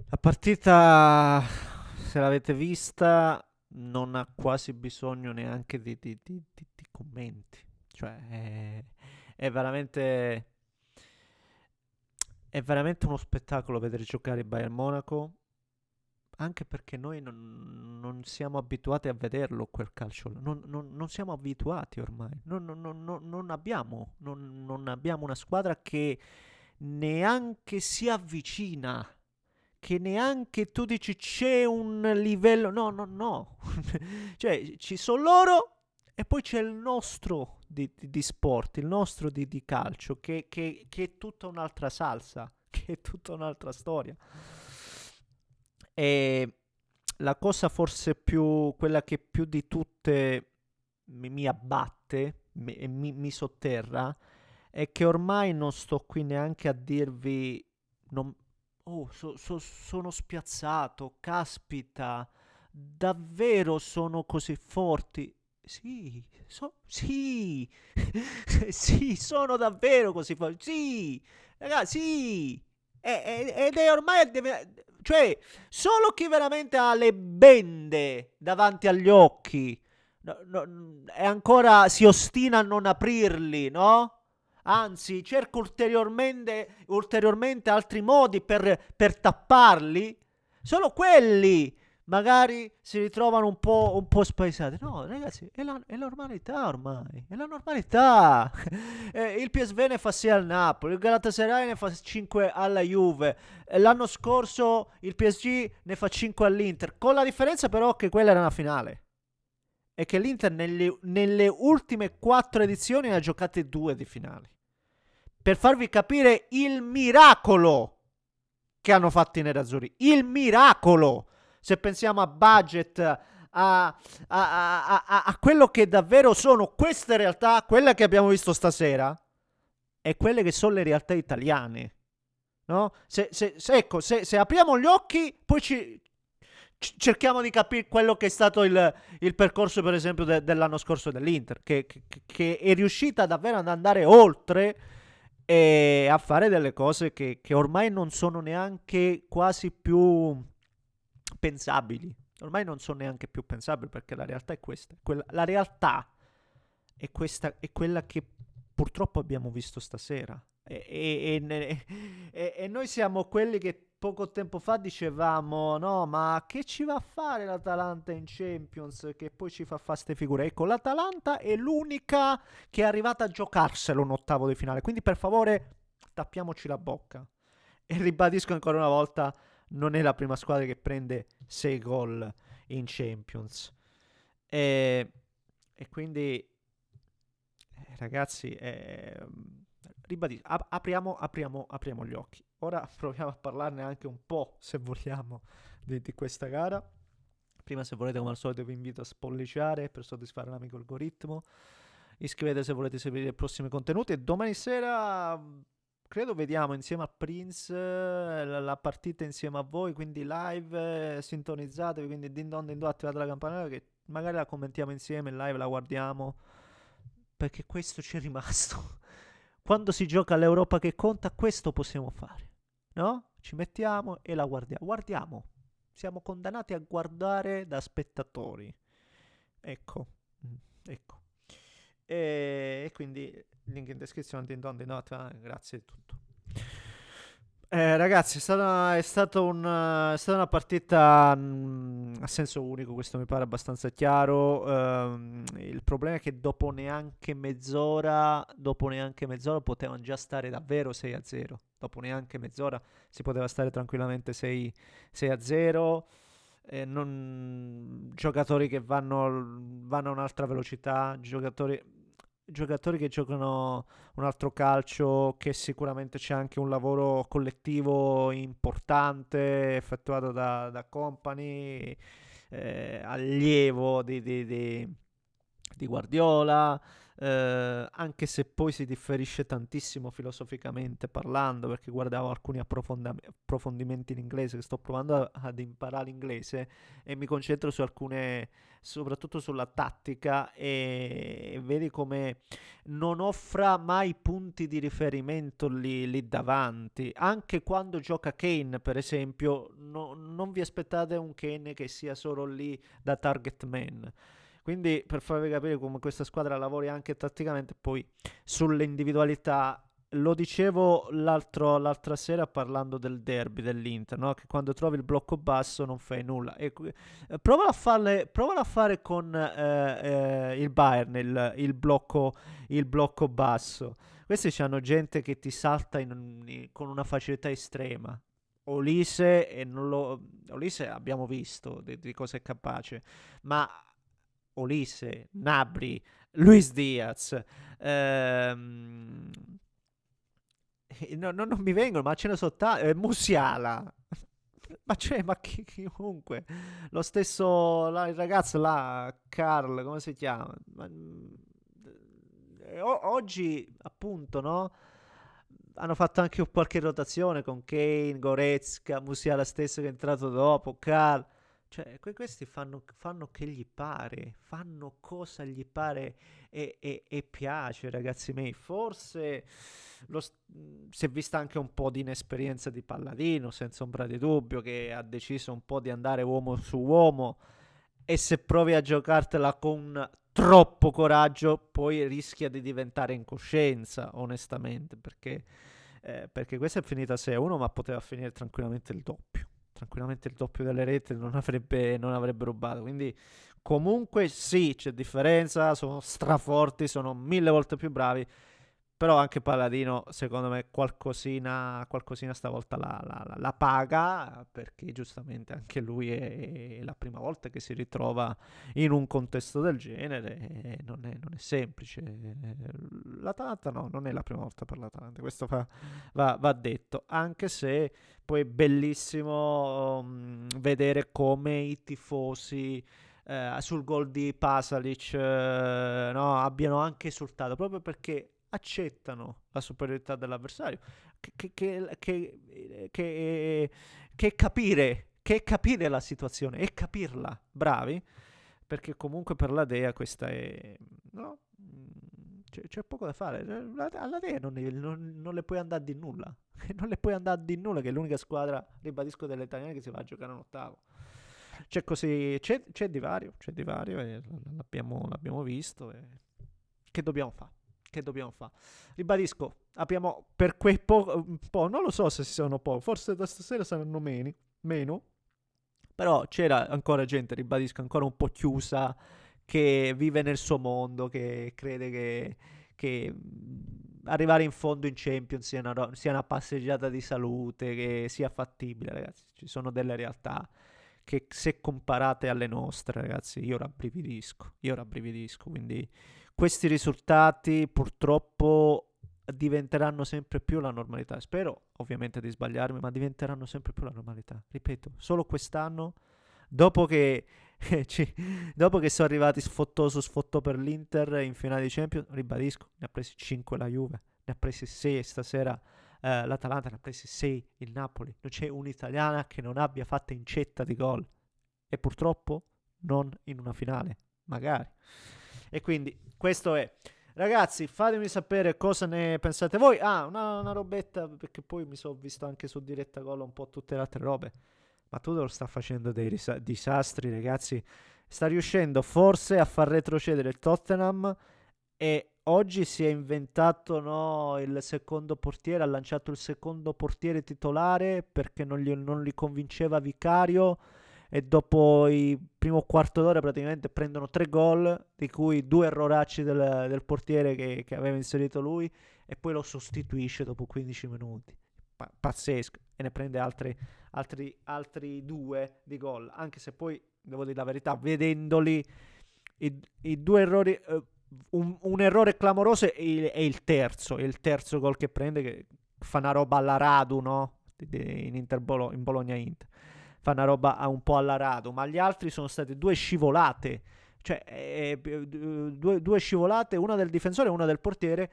La partita, se l'avete vista, non ha quasi bisogno neanche di commenti. Cioè, è veramente, è veramente uno spettacolo vedere giocare il Bayern Monaco, anche perché noi non siamo abituati a vederlo quel calcio. Non siamo abituati ormai. Non abbiamo una squadra che neanche si avvicina, che neanche tu dici c'è un livello. No, no, no. Cioè, ci sono loro e poi c'è il nostro di sport, il nostro di calcio, che è tutta un'altra salsa, che è tutta un'altra storia. E la cosa forse più, quella che più di tutte mi abbatte e mi sotterra è che ormai non sto qui neanche a dirvi non- oh, sono spiazzato, caspita, davvero sono così forti. Sì, sì, sì, sono davvero così forti. Sì, ragazzi, sì. Ed è ormai, cioè, solo chi veramente ha le bende davanti agli occhi e ancora si ostina a non aprirli, no? Anzi, cerca ulteriormente altri modi per tapparli. Solo quelli magari si ritrovano un po' spaesati. No, ragazzi, è la normalità ormai. È la normalità. Il PSV ne fa 6 al Napoli, il Galatasaray ne fa 5 alla Juve. L'anno scorso il PSG ne fa 5 all'Inter. Con la differenza, però, che quella era una finale. E che l'Inter nelle ultime 4 edizioni ne ha giocate 2 di finali. Per farvi capire il miracolo che hanno fatto i nerazzurri. Il miracolo! Se pensiamo a budget, a quello che davvero sono queste realtà, quelle che abbiamo visto stasera, e quelle che sono le realtà italiane. No? Ecco, se apriamo gli occhi, poi cerchiamo di capire quello che è stato il percorso, per esempio, dell'anno scorso dell'Inter, che è riuscita davvero ad andare oltre e a fare delle cose che ormai non sono neanche quasi più pensabili. Ormai non sono neanche più pensabili perché la realtà è questa. La realtà è questa, è quella che purtroppo abbiamo visto stasera. E noi siamo quelli che poco tempo fa dicevamo: no, ma che ci va a fare l'Atalanta in Champions? Che poi ci fa fare ste figure. Ecco, l'Atalanta è l'unica che è arrivata a giocarselo un ottavo di finale. Quindi, per favore, tappiamoci la bocca. E ribadisco ancora una volta: non è la prima squadra che prende 6 gol in Champions. E, e quindi, ragazzi, apriamo gli occhi. Ora proviamo a parlarne anche un po', se vogliamo, di questa gara. Prima, se volete, come al solito, vi invito a spolliciare per soddisfare l'amico algoritmo. Iscrivetevi se volete seguire i prossimi contenuti. E domani sera credo vediamo insieme a Prince la partita insieme a voi. Quindi live, sintonizzatevi. Quindi din don, attivate la campanella che magari la commentiamo insieme in live, la guardiamo. Perché questo ci è rimasto. Quando si gioca all'Europa che conta, questo possiamo fare. No? Ci mettiamo e la guardiamo. Guardiamo. Siamo condannati a guardare da spettatori. Ecco. Ecco. E quindi link in descrizione di Don di Nota. Grazie di tutto. Ragazzi, è stata una partita a senso unico, questo mi pare abbastanza chiaro. Il problema è che dopo neanche mezz'ora potevano già stare davvero 6-0. Dopo neanche mezz'ora si poteva stare tranquillamente 6-0. Giocatori che vanno a un'altra velocità, giocatori che giocano un altro calcio, che sicuramente c'è anche un lavoro collettivo importante effettuato da Company, allievo di Guardiola. anche se poi si differisce tantissimo filosoficamente parlando, perché guardavo alcuni approfondimenti in inglese, che sto provando ad imparare l'inglese e mi concentro su alcune, soprattutto sulla tattica, e vedi come non offra mai punti di riferimento lì davanti. Anche quando gioca Kane, per esempio, non vi aspettate un Kane che sia solo lì da target man. Quindi per farvi capire come questa squadra lavori anche tatticamente, poi sulle individualità, lo dicevo l'altra sera parlando del derby dell'Inter, no? Che quando trovi il blocco basso non fai nulla. Provala a fare con il Bayern il blocco basso. Questi hanno gente che ti salta con una facilità estrema. Olise, Olise abbiamo visto di cosa è capace, ma Olise, Nabri, Luis Diaz, non mi vengono, ma ce ne sono tanti, Musiala, ma chiunque, lo stesso, il ragazzo là, Carl, come si chiama? Oggi, appunto, no? Hanno fatto anche qualche rotazione con Kane, Goretzka, Musiala stesso che è entrato dopo, Carl. Cioè, questi fanno che gli pare, fanno cosa gli pare e piace, ragazzi miei. Forse si è vista anche un po' di inesperienza di Palladino, senza ombra di dubbio, che ha deciso un po' di andare uomo su uomo, e se provi a giocartela con troppo coraggio, poi rischia di diventare incoscienza, onestamente, perché questa è finita 6-1, ma poteva finire tranquillamente il doppio. Tranquillamente il doppio delle reti non avrebbe rubato. Quindi, comunque, sì, c'è differenza. Sono straforti, sono 1000 volte più bravi. Però anche Palladino, secondo me, qualcosina stavolta la paga, perché giustamente anche lui è la prima volta che si ritrova in un contesto del genere, e non è semplice. L'Atalanta no, non è la prima volta per l'Atalanta, questo va detto, anche se poi è bellissimo vedere come i tifosi sul gol di Pasalic no, abbiano anche esultato, proprio perché accettano la superiorità dell'avversario, che è capire la situazione e capirla, bravi, perché comunque per la Dea questa è, no? C'è poco da fare. Alla Dea non le puoi andare di nulla. Non le puoi andare di nulla, che è l'unica squadra, ribadisco, delle italiane che si va a giocare in ottavo. C'è di vario, e l'abbiamo visto. Che dobbiamo fare? Che dobbiamo fare? Ribadisco, abbiamo per quei un po', non lo so se sono poco, forse da stasera saranno meno, però c'era ancora gente, ribadisco, ancora un po' chiusa, che vive nel suo mondo, che crede che arrivare in fondo in Champions sia una passeggiata di salute, che sia fattibile, ragazzi. Ci sono delle realtà che, se comparate alle nostre, ragazzi, io rabbrividisco, quindi questi risultati purtroppo diventeranno sempre più la normalità. Spero ovviamente di sbagliarmi, ma diventeranno sempre più la normalità. Ripeto, solo quest'anno, dopo che dopo che sono arrivati sfottò su sfottò per l'Inter in finale di Champions, ribadisco, ne ha presi 5 la Juve, ne ha presi 6 stasera l'Atalanta, ne ha presi 6 il Napoli. Non c'è un'italiana che non abbia fatto incetta di gol, e purtroppo non in una finale, magari. E quindi questo è. Ragazzi, fatemi sapere cosa ne pensate voi. Una robetta, perché poi mi sono visto anche su Diretta Gol un po' tutte le altre robe. Ma Tudor sta facendo dei disastri, ragazzi. Sta riuscendo forse a far retrocedere il Tottenham, e oggi si è inventato, no, il secondo portiere, ha lanciato il secondo portiere titolare perché non li convinceva Vicario, e dopo il primo quarto d'ora praticamente prendono 3 gol, di cui 2 erroracci del portiere che aveva inserito lui, e poi lo sostituisce dopo 15 minuti. Pazzesco. E ne prende altri 2 di gol, anche se poi, devo dire la verità, vedendoli, i 2 errori, un errore clamoroso è il terzo gol che prende, che fa una roba alla Radu, no? In Bologna Inter, fa una roba un po' alla Radu, ma gli altri sono state 2 scivolate. Cioè, due scivolate, una del difensore e una del portiere.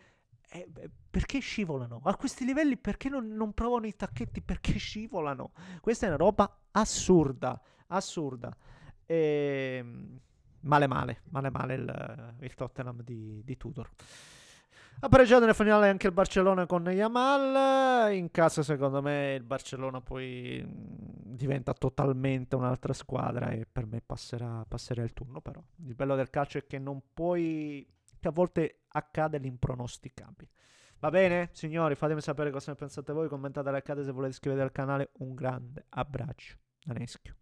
Perché scivolano? A questi livelli perché non provano i tacchetti? Perché scivolano? Questa è una roba assurda, assurda. E, male il Tottenham di Tudor. Ha pareggiato nel finale anche il Barcellona con Yamal. In casa, secondo me, il Barcellona poi diventa totalmente un'altra squadra e per me passerà il turno. Però il bello del calcio è che non puoi, che a volte accade l'impronosticabile. Va bene, signori, fatemi sapere cosa ne pensate voi. Commentate, like, se volete iscrivetevi al canale. Un grande abbraccio da Neschio.